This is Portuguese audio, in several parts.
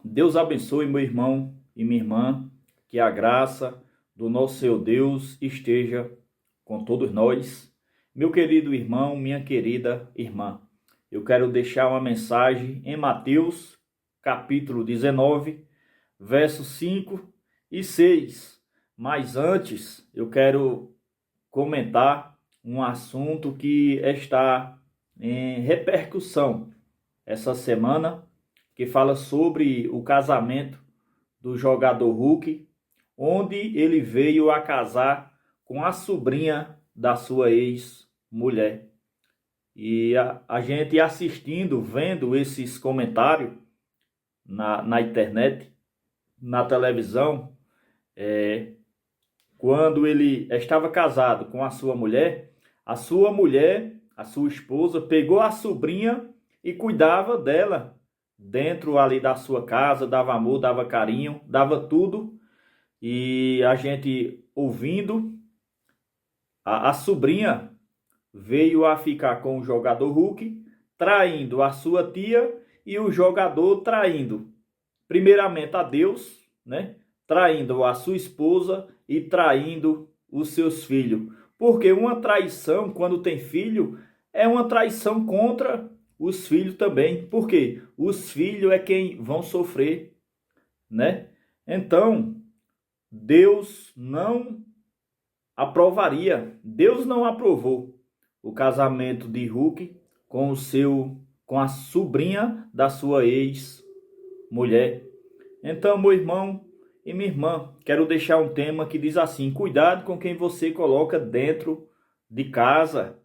Deus abençoe meu irmão e minha irmã, que a graça do nosso Senhor Deus esteja com todos nós. Meu querido irmão, minha querida irmã, eu quero deixar uma mensagem em Mateus, capítulo 19, versos 5 e 6. Mas antes, eu quero comentar um assunto que está em repercussão essa semana, que fala sobre o casamento do jogador Hulk, onde ele veio a casar com a sobrinha da sua ex-mulher. E a gente assistindo, vendo esses comentários na internet, na televisão, quando ele estava casado com a sua mulher, a sua esposa, pegou a sobrinha e cuidava dela dentro ali da sua casa, dava amor, dava carinho, dava tudo. E a gente ouvindo, a sobrinha veio a ficar com o jogador Hulk, traindo a sua tia e o jogador traindo, primeiramente a Deus, né? Traindo a sua esposa e traindo os seus filhos. Porque uma traição, quando tem filho, é uma traição contra os filhos também. Porque os filhos é quem vão sofrer, né? Então, Deus não aprovaria, Deus não aprovou o casamento de Hulk com a sobrinha da sua ex-mulher. Então, meu irmão e minha irmã, quero deixar um tema que diz assim: cuidado com quem você coloca dentro de casa.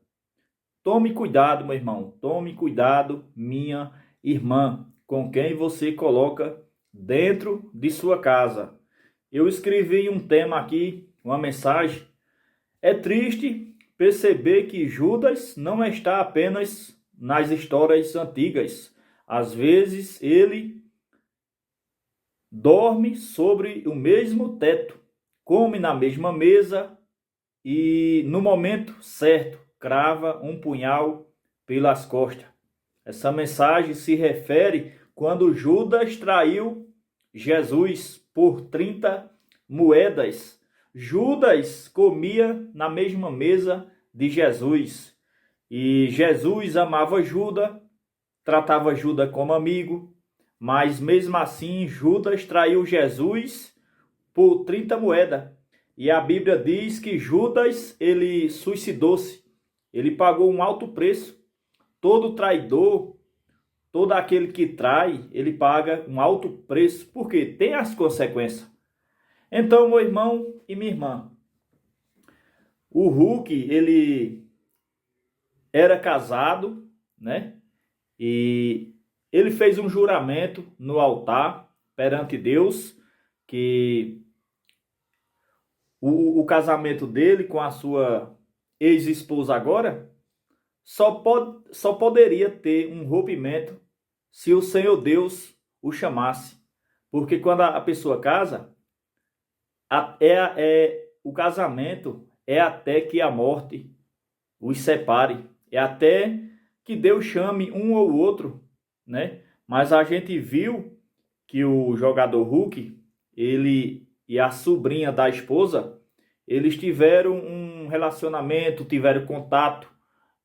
Tome cuidado, meu irmão, tome cuidado, minha irmã, com quem você coloca dentro de sua casa. Eu escrevi um tema aqui, uma mensagem. É triste perceber que Judas não está apenas nas histórias antigas. Às vezes ele dorme sobre o mesmo teto, come na mesma mesa e, no momento certo, crava um punhal pelas costas. Essa mensagem se refere quando Judas traiu Jesus por 30 moedas. Judas comia na mesma mesa de Jesus. E Jesus amava Judas, tratava Judas como amigo, mas mesmo assim Judas traiu Jesus por 30 moedas. E a Bíblia diz que Judas, ele suicidou-se. Ele pagou um alto preço. Todo traidor, todo aquele que trai, ele paga um alto preço, porque tem as consequências. Então, meu irmão e minha irmã, o Hulk, ele era casado, né? E ele fez um juramento no altar perante Deus que o casamento dele com a sua ex-esposa agora só poderia ter um rompimento se o Senhor Deus o chamasse. Porque quando a pessoa casa, o casamento é até que a morte os separe. É até que Deus chame um ou outro, né? Mas a gente viu que o jogador Hulk, ele e a sobrinha da esposa, eles tiveram um relacionamento, tiveram contato.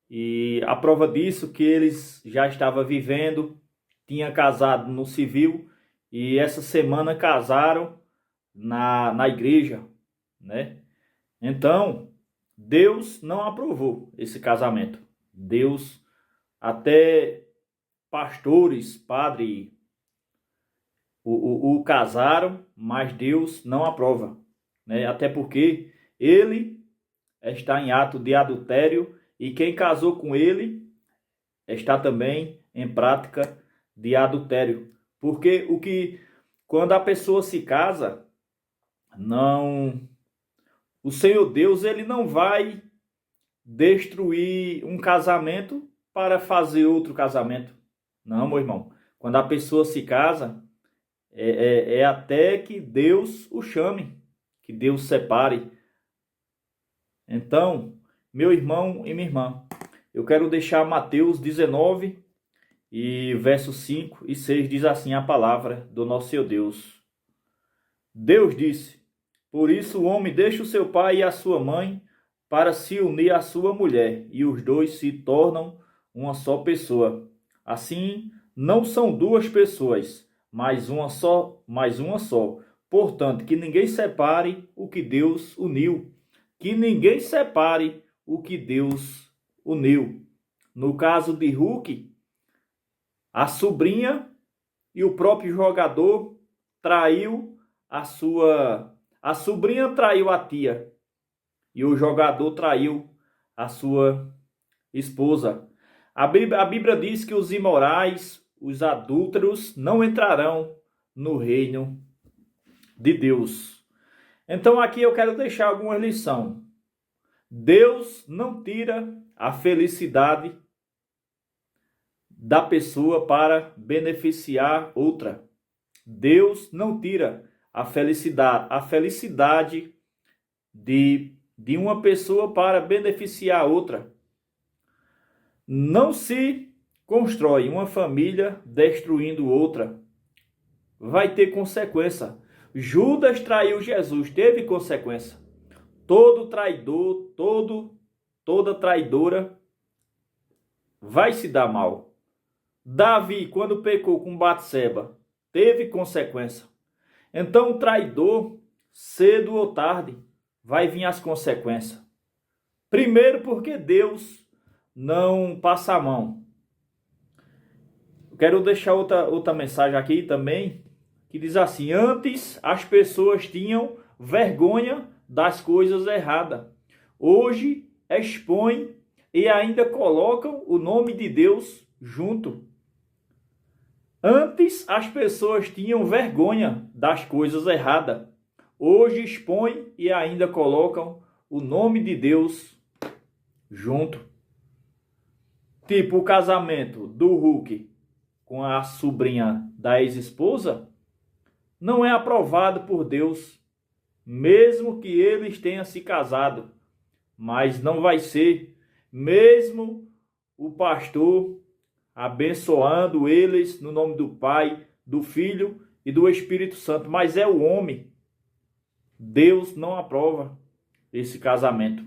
E a prova disso que eles já estavam vivendo, tinha casado no civil e essa semana casaram na igreja, né? Então, Deus não aprovou esse casamento. Deus, até pastores, padre, o casaram, mas Deus não aprova, né? Até porque ele está em ato de adultério e quem casou com ele está também em prática de adultério. Porque quando a pessoa se casa, não, o Senhor Deus, ele não vai destruir um casamento para fazer outro casamento. Não, meu irmão. Quando a pessoa se casa, é até que Deus o chame, que Deus separe. Então, meu irmão e minha irmã, eu quero deixar Mateus 19 E versos 5 e 6 diz assim a palavra do nosso Senhor Deus. Deus disse: por isso o homem deixa o seu pai e a sua mãe para se unir à sua mulher, e os dois se tornam uma só pessoa. Assim, não são duas pessoas, mas uma só, Portanto, que ninguém separe o que Deus uniu. Que ninguém separe o que Deus uniu. No caso de Hulk, a sobrinha e o próprio jogador traiu a sobrinha traiu a tia e o jogador traiu a sua esposa. A Bíblia diz que os imorais, os adúlteros, não entrarão no reino de Deus. Então aqui eu quero deixar alguma lição. Deus não tira a felicidade da pessoa para beneficiar outra. Deus não tira a felicidade de uma pessoa para beneficiar outra. Não se constrói uma família destruindo outra. Vai ter consequência. Judas traiu Jesus, teve consequência. Todo traidor, toda traidora vai se dar mal. Davi, quando pecou com Batseba, teve consequência. Então o traidor, cedo ou tarde, vai vir as consequências. Primeiro porque Deus não passa a mão. Quero deixar outra mensagem aqui também, que diz assim: antes as pessoas tinham vergonha das coisas erradas. Hoje expõem e ainda colocam o nome de Deus junto. Antes as pessoas tinham vergonha das coisas erradas. Hoje expõem e ainda colocam o nome de Deus junto. Tipo o casamento do Hulk com a sobrinha da ex-esposa não é aprovado por Deus, mesmo que eles tenham se casado. Mas não vai ser, mesmo o pastor abençoando eles no nome do Pai, do Filho e do Espírito Santo. Mas é o homem. Deus não aprova esse casamento.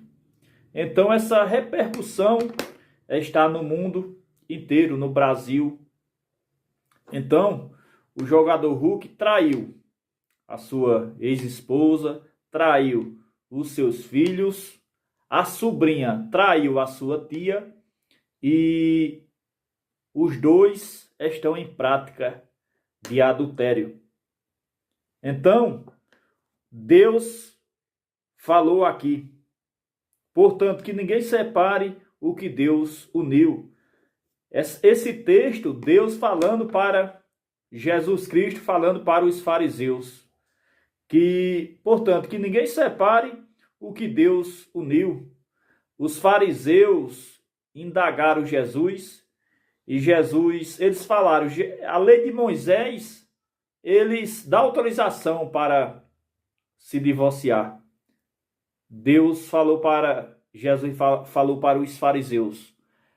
Então essa repercussão está no mundo inteiro, no Brasil. Então, o jogador Hulk traiu a sua ex-esposa, traiu os seus filhos, a sobrinha traiu a sua tia e os dois estão em prática de adultério. Então, Deus falou aqui, portanto, que ninguém separe o que Deus uniu. Esse texto, Deus falando para Jesus Cristo, falando para os fariseus, que, portanto, que ninguém separe o que Deus uniu. Os fariseus indagaram Jesus e Jesus, eles falaram, a lei de Moisés, eles dá autorização para se divorciar. Deus falou para, Jesus falou para os fariseus.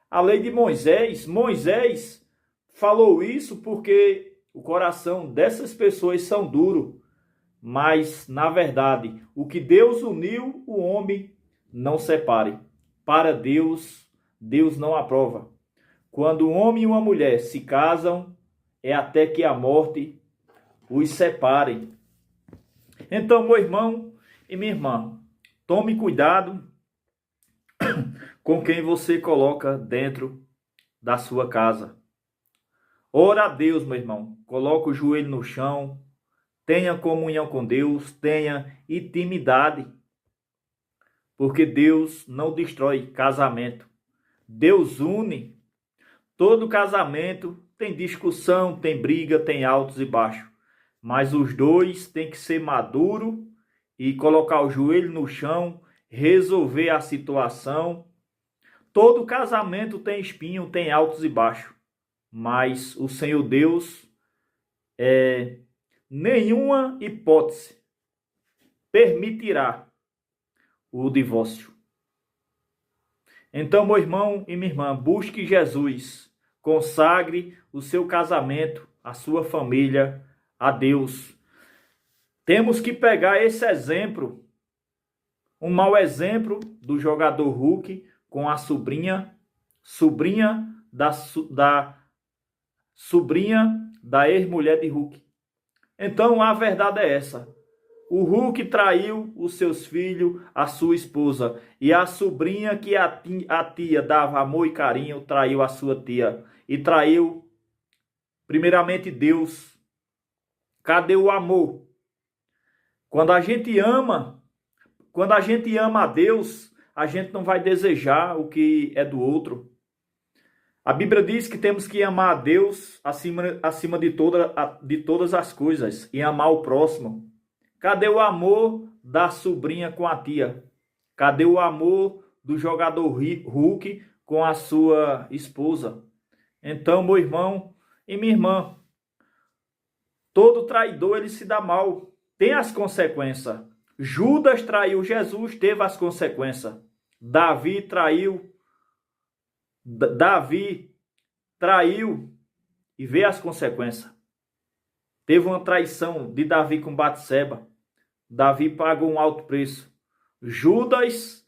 A lei de Moisés falou isso porque o coração dessas pessoas são duro. Mas, na verdade, o que Deus uniu, o homem não separe. Para Deus, Deus não aprova. Quando um homem e uma mulher se casam, é até que a morte os separe. Então, meu irmão e minha irmã, tome cuidado com quem você coloca dentro da sua casa. Ora a Deus, meu irmão. Coloca o joelho no chão. Tenha comunhão com Deus. Tenha intimidade. Porque Deus não destrói casamento. Deus une. Todo casamento tem discussão, tem briga, tem altos e baixos. Mas os dois têm que ser maduros e colocar o joelho no chão, resolver a situação. Todo casamento tem espinho, tem altos e baixos. Mas o Senhor Deus, nenhuma hipótese permitirá o divórcio. Então, meu irmão e minha irmã, busque Jesus consagre o seu casamento, a sua família a Deus. Temos que pegar esse exemplo, um mau exemplo do jogador Hulk com a sobrinha da ex-mulher de Hulk. Então a verdade é essa. O Hulk traiu os seus filhos, a sua esposa, e a sobrinha que a tia dava amor e carinho, traiu a sua tia. E traiu, primeiramente, Deus. Cadê o amor? Quando a gente ama a Deus, a gente não vai desejar o que é do outro. A Bíblia diz que temos que amar a Deus acima de todas as coisas e amar o próximo. Cadê o amor da sobrinha com a tia? Cadê o amor do jogador Hulk com a sua esposa? Então, meu irmão e minha irmã, todo traidor ele se dá mal, tem as consequências. Judas traiu Jesus, teve as consequências. Davi traiu e vê as consequências. Teve uma traição de Davi com Batseba. Davi pagou um alto preço. Judas,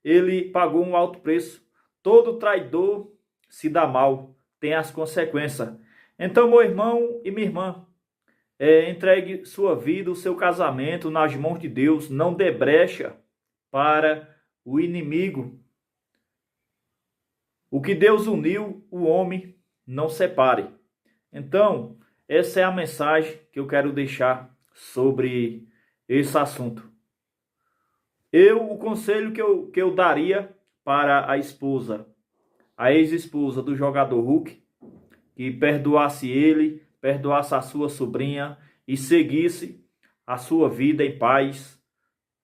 ele pagou um alto preço. Todo traidor se dá mal, tem as consequências. Então, meu irmão e minha irmã, entregue sua vida, o seu casamento nas mãos de Deus. Não dê brecha para o inimigo. O que Deus uniu, o homem não separe. Então, essa é a mensagem que eu quero deixar sobre esse assunto. O conselho que eu daria para a esposa, a ex-esposa do jogador Hulk, que perdoasse ele, perdoasse a sua sobrinha e seguisse a sua vida em paz,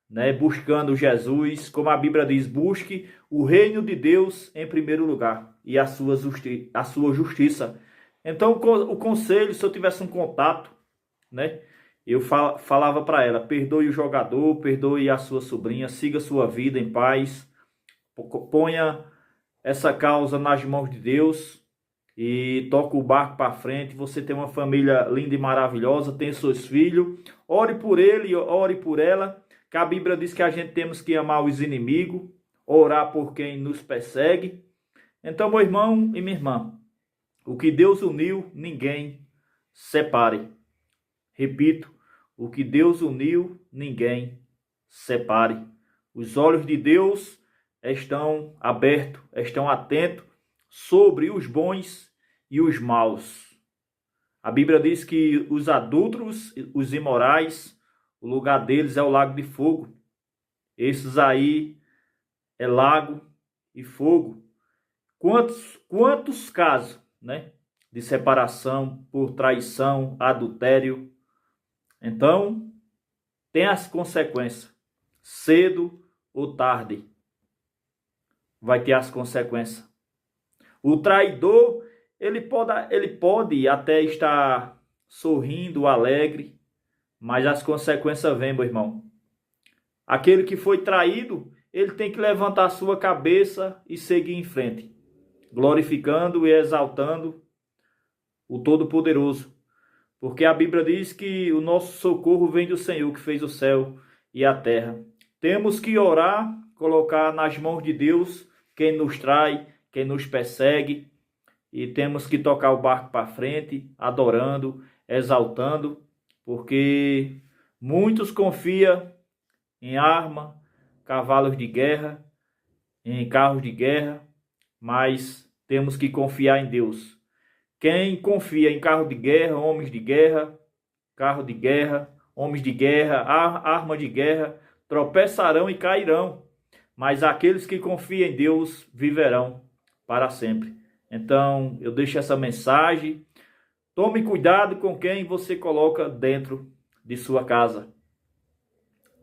né, buscando Jesus, como a Bíblia diz, busque o reino de Deus em primeiro lugar e a sua justiça. Então, o conselho, se eu tivesse um contato, né, eu falava para ela, perdoe o jogador, perdoe a sua sobrinha, siga sua vida em paz, ponha essa causa nas mãos de Deus e toca o barco para frente. Você tem uma família linda e maravilhosa, tem seus filhos, ore por ele, ore por ela, que a Bíblia diz que a gente temos que amar os inimigos, orar por quem nos persegue. Então, meu irmão e minha irmã, o que Deus uniu, ninguém separe. Repito, o que Deus uniu, ninguém separe. Os olhos de Deus estão abertos, estão atentos sobre os bons e os maus. A Bíblia diz que os adúlteros, os imorais, o lugar deles é o lago de fogo. Esses aí é lago e fogo. Quantos casos, né, de separação por traição, adultério. Então, tem as consequências. Cedo ou tarde vai ter as consequências. O traidor, ele pode até estar sorrindo, alegre, mas as consequências vêm, meu irmão. Aquele que foi traído, ele tem que levantar a sua cabeça e seguir em frente, glorificando e exaltando o Todo-Poderoso. Porque a Bíblia diz que o nosso socorro vem do Senhor, que fez o céu e a terra. Temos que orar, colocar nas mãos de Deus quem nos trai, quem nos persegue. E temos que tocar o barco para frente, adorando, exaltando. Porque muitos confiam em arma, cavalos de guerra, em carros de guerra. Mas temos que confiar em Deus. Quem confia em carro de guerra, homens de guerra, carro de guerra, homens de guerra, arma de guerra, tropeçarão e cairão. Mas aqueles que confiam em Deus viverão para sempre. Então, eu deixo essa mensagem. Tome cuidado com quem você coloca dentro de sua casa.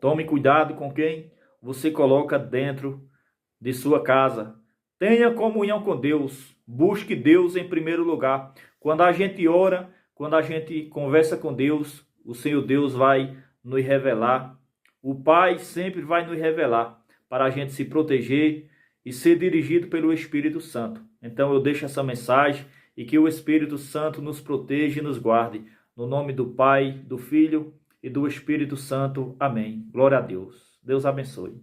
Tome cuidado com quem você coloca dentro de sua casa. Tenha comunhão com Deus. Busque Deus em primeiro lugar. Quando a gente ora, quando a gente conversa com Deus, o Senhor Deus vai nos revelar. O Pai sempre vai nos revelar para a gente se proteger e ser dirigido pelo Espírito Santo. Então eu deixo essa mensagem e que o Espírito Santo nos proteja e nos guarde. No nome do Pai, do Filho e do Espírito Santo. Amém. Glória a Deus. Deus abençoe.